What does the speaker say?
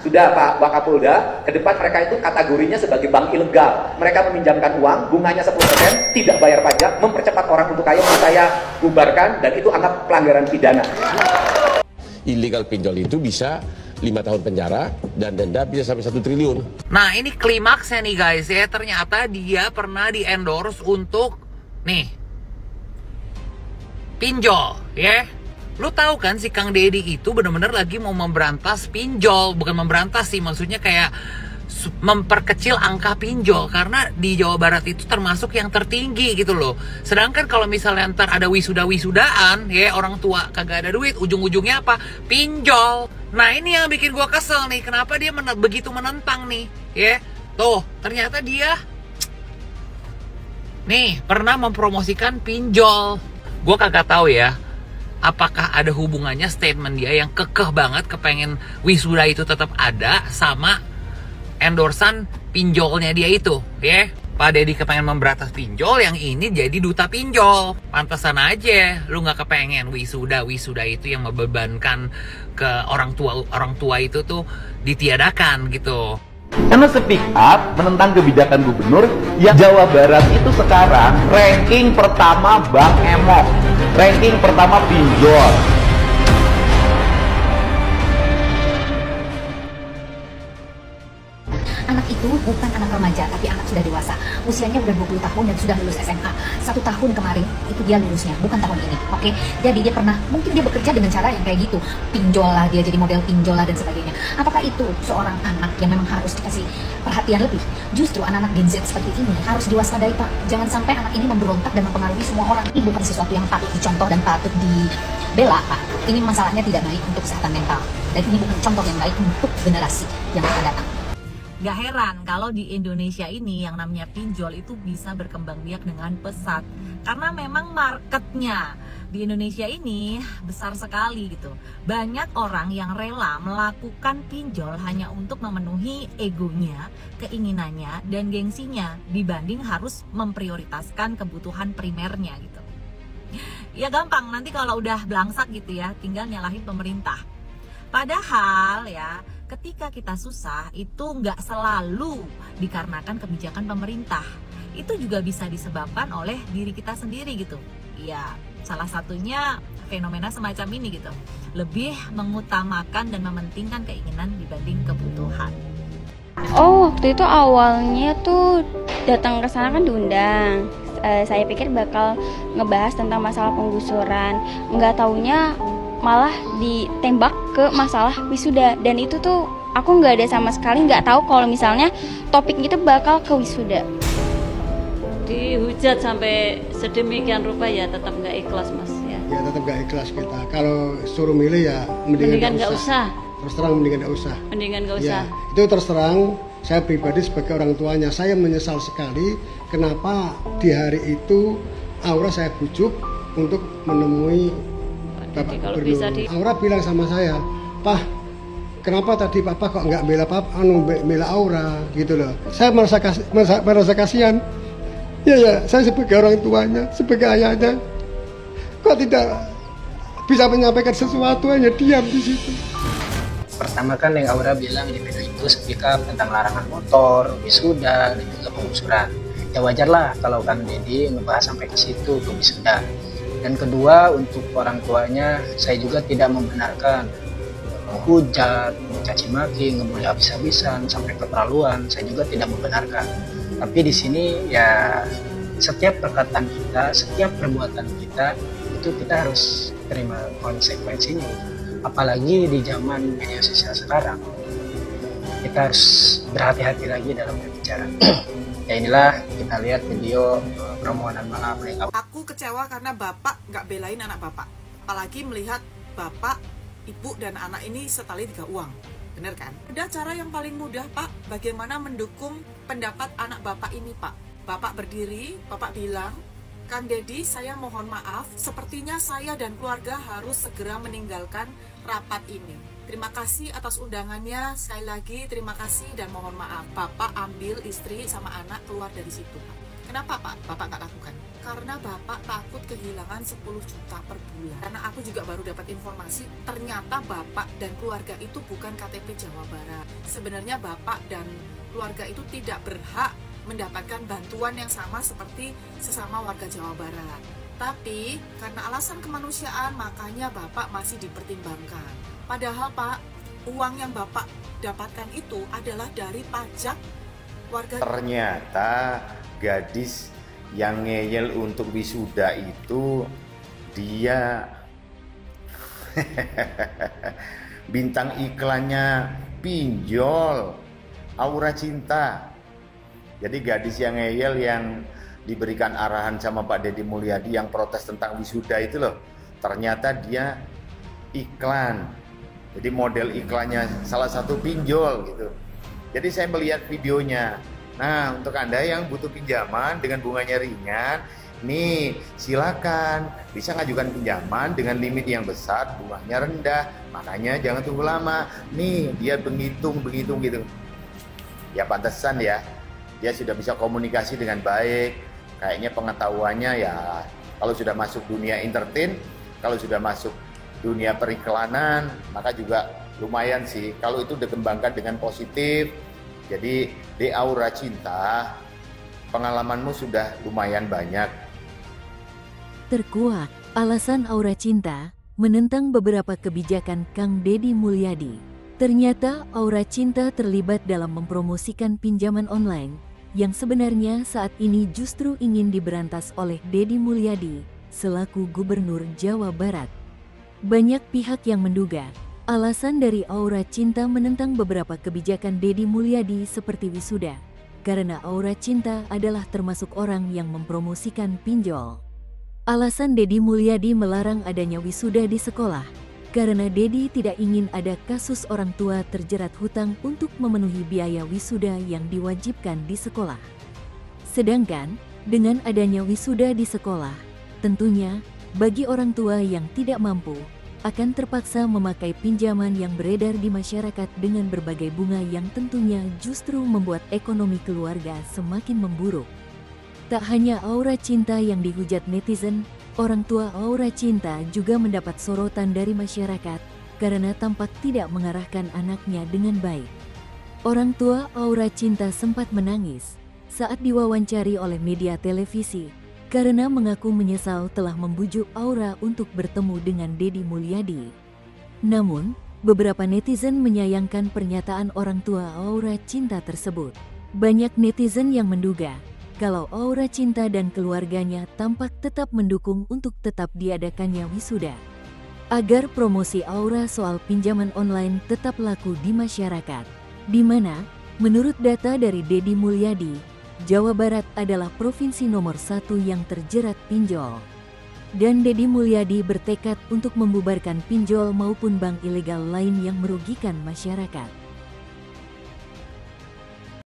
sudah Pak Wakapolda, ke depan mereka itu kategorinya sebagai bank ilegal. Mereka meminjamkan uang, bunganya 10%, tidak bayar pajak, mempercepat orang untuk kaya. Saya bubarkan, dan itu anggap pelanggaran pidana. Illegal pinjol itu bisa 5 tahun penjara dan denda bisa sampai 1 triliun. Nah, ini klimaksnya nih guys ya. Ternyata dia pernah di-endorse untuk nih pinjol ya. Lu tahu kan si Kang Deddy itu bener-bener lagi mau memberantas pinjol. Bukan memberantas sih, maksudnya kayak memperkecil angka pinjol. Karena di Jawa Barat itu termasuk yang tertinggi gitu loh. Sedangkan kalau misalnya ntar ada wisuda-wisudaan ya, orang tua kagak ada duit, ujung-ujungnya apa? Pinjol. Nah ini yang bikin gua kesel nih. Kenapa dia begitu menentang nih ya. Tuh ternyata dia nih pernah mempromosikan pinjol. Gua kagak tahu ya apakah ada hubungannya statement dia yang kekeh banget kepengen wisuda itu tetap ada sama endorsan pinjolnya dia itu ya. Pak Deddy kepengen memberantas pinjol, yang ini jadi duta pinjol. Pantesan aja lu nggak kepengen wisuda itu yang membebankan ke orang tua itu tuh ditiadakan gitu. Karena speak up menentang kebijakan gubernur yang Jawa Barat itu sekarang ranking pertama Bank Emok, ranking pertama pinjol. Anak itu bukan anak remaja, tapi anak sudah dewasa. Usianya udah 20 tahun dan sudah lulus SMA. 1 tahun kemarin itu dia lulusnya, bukan tahun ini. Oke, jadi dia pernah, mungkin dia bekerja dengan cara yang kayak gitu. Pinjol lah, dia jadi model pinjol lah dan sebagainya. Apakah itu seorang anak yang memang harus dikasih perhatian lebih? Justru anak-anak Gen Z seperti ini harus diwaspadai Pak. Jangan sampai anak ini memberontak dan mempengaruhi semua orang. Ini bukan sesuatu yang patut dicontoh dan patut dibela Pak. Ini masalahnya tidak baik untuk kesehatan mental. Dan ini bukan contoh yang baik untuk generasi yang akan datang. Gak heran kalau di Indonesia ini yang namanya pinjol itu bisa berkembang biak dengan pesat. Karena memang marketnya di Indonesia ini besar sekali gitu. Banyak orang yang rela melakukan pinjol hanya untuk memenuhi egonya, keinginannya, dan gengsinya dibanding harus memprioritaskan kebutuhan primernya gitu. Ya gampang, nanti kalau udah belangsak gitu ya, tinggal nyalahin pemerintah. Padahal ya, ketika kita susah itu nggak selalu dikarenakan kebijakan pemerintah. Itu juga bisa disebabkan oleh diri kita sendiri gitu. Ya, salah satunya fenomena semacam ini gitu. Lebih mengutamakan dan mementingkan keinginan dibanding kebutuhan. Oh, waktu itu awalnya tuh datang ke sana kan diundang. Saya pikir bakal ngebahas tentang masalah penggusuran. Nggak taunya malah ditembak ke masalah wisuda, dan itu tuh aku nggak ada sama sekali nggak tahu kalau misalnya topik itu bakal ke wisuda. Dihujat sampai sedemikian rupa ya tetap nggak ikhlas Mas ya. Ya tetap nggak ikhlas kita. Kalau suruh milih ya mendingan nggak usah. Terus terang mendingan nggak usah. Mendingan nggak usah. Ya, itu terus terang saya pribadi sebagai orang tuanya saya menyesal sekali kenapa di hari itu Aura saya bujuk untuk menemui Bapak Gubernur. Aura bilang sama saya, "Pak, kenapa tadi Papa kok nggak bela bela Aura gitu loh." Saya merasa kasihan. Ya, saya sebagai orang tuanya, sebagai ayahnya, kok tidak bisa menyampaikan sesuatu, hanya diam di situ. Pertama kan yang Aura bilang di video itu speak up tentang larangan motor, wisuda, dan juga penggusuran. Ya wajar lah kalau Kang Deddy ngebahas sampai ke situ, ke wisuda. Dan kedua, untuk orang tuanya, saya juga tidak membenarkan menghujat, mencaci maki, ngebully habis-habisan, sampai keterlaluan. Saya juga tidak membenarkan. Tapi di sini ya setiap perkataan kita, setiap perbuatan kita, itu kita harus terima konsekuensinya. Apalagi di zaman media sosial sekarang, kita harus berhati-hati lagi dalam berbicara. Ya inilah kita lihat video permohonan maaf. Aku kecewa karena bapak nggak belain anak bapak. Apalagi melihat bapak, ibu, dan anak ini setali 3 uang. Bener kan? Ada cara yang paling mudah Pak, bagaimana mendukung pendapat anak bapak ini Pak. Bapak berdiri, bapak bilang, "Kang Deddy, saya mohon maaf, sepertinya saya dan keluarga harus segera meninggalkan rapat ini. Terima kasih atas undangannya, sekali lagi terima kasih dan mohon maaf." Bapak ambil istri sama anak keluar dari situ. Kenapa Pak? Bapak nggak lakukan? Karena Bapak takut kehilangan 10 juta per bulan. Karena aku juga baru dapat informasi, ternyata Bapak dan keluarga itu bukan KTP Jawa Barat. Sebenarnya Bapak dan keluarga itu tidak berhak mendapatkan bantuan yang sama seperti sesama warga Jawa Barat. Tapi karena alasan kemanusiaan, makanya Bapak masih dipertimbangkan. Padahal Pak, uang yang Bapak dapatkan itu adalah dari pajak warga. Ternyata gadis yang ngeyel untuk wisuda itu dia bintang iklannya pinjol Aura Cinta. Jadi gadis yang ngeyel yang diberikan arahan sama Pak Deddy Mulyadi yang protes tentang wisuda itu loh, ternyata dia iklan. Jadi model iklannya salah satu pinjol gitu. Jadi saya melihat videonya. Nah, untuk Anda yang butuh pinjaman dengan bunganya ringan, nih silakan bisa ngajukan pinjaman dengan limit yang besar, bunganya rendah. Makanya jangan tunggu lama. Nih, dia menghitung gitu. Ya pantesan ya. Dia sudah bisa komunikasi dengan baik. Kayaknya pengetahuannya ya kalau sudah masuk dunia entertain, kalau sudah masuk dunia periklanan, maka juga lumayan sih kalau itu dikembangkan dengan positif. Jadi di Aura Cinta pengalamanmu sudah lumayan banyak. Terkuak, alasan Aura Cinta menentang beberapa kebijakan Kang Deddy Mulyadi. Ternyata Aura Cinta terlibat dalam mempromosikan pinjaman online yang sebenarnya saat ini justru ingin diberantas oleh Deddy Mulyadi selaku Gubernur Jawa Barat. Banyak pihak yang menduga alasan dari Aura Cinta menentang beberapa kebijakan Deddy Mulyadi seperti wisuda, karena Aura Cinta adalah termasuk orang yang mempromosikan pinjol. Alasan Deddy Mulyadi melarang adanya wisuda di sekolah, karena Deddy tidak ingin ada kasus orang tua terjerat hutang untuk memenuhi biaya wisuda yang diwajibkan di sekolah. Sedangkan, dengan adanya wisuda di sekolah, tentunya bagi orang tua yang tidak mampu, akan terpaksa memakai pinjaman yang beredar di masyarakat dengan berbagai bunga yang tentunya justru membuat ekonomi keluarga semakin memburuk. Tak hanya Aura Cinta yang dihujat netizen, orang tua Aura Cinta juga mendapat sorotan dari masyarakat karena tampak tidak mengarahkan anaknya dengan baik. Orang tua Aura Cinta sempat menangis saat diwawancari oleh media televisi karena mengaku menyesal telah membujuk Aura untuk bertemu dengan Deddy Mulyadi. Namun, beberapa netizen menyayangkan pernyataan orang tua Aura Cinta tersebut. Banyak netizen yang menduga kalau Aura Cinta dan keluarganya tampak tetap mendukung untuk tetap diadakannya wisuda, agar promosi Aura soal pinjaman online tetap laku di masyarakat, di mana, menurut data dari Deddy Mulyadi, Jawa Barat adalah provinsi nomor 1 yang terjerat pinjol. Dan Deddy Mulyadi bertekad untuk membubarkan pinjol maupun bank ilegal lain yang merugikan masyarakat.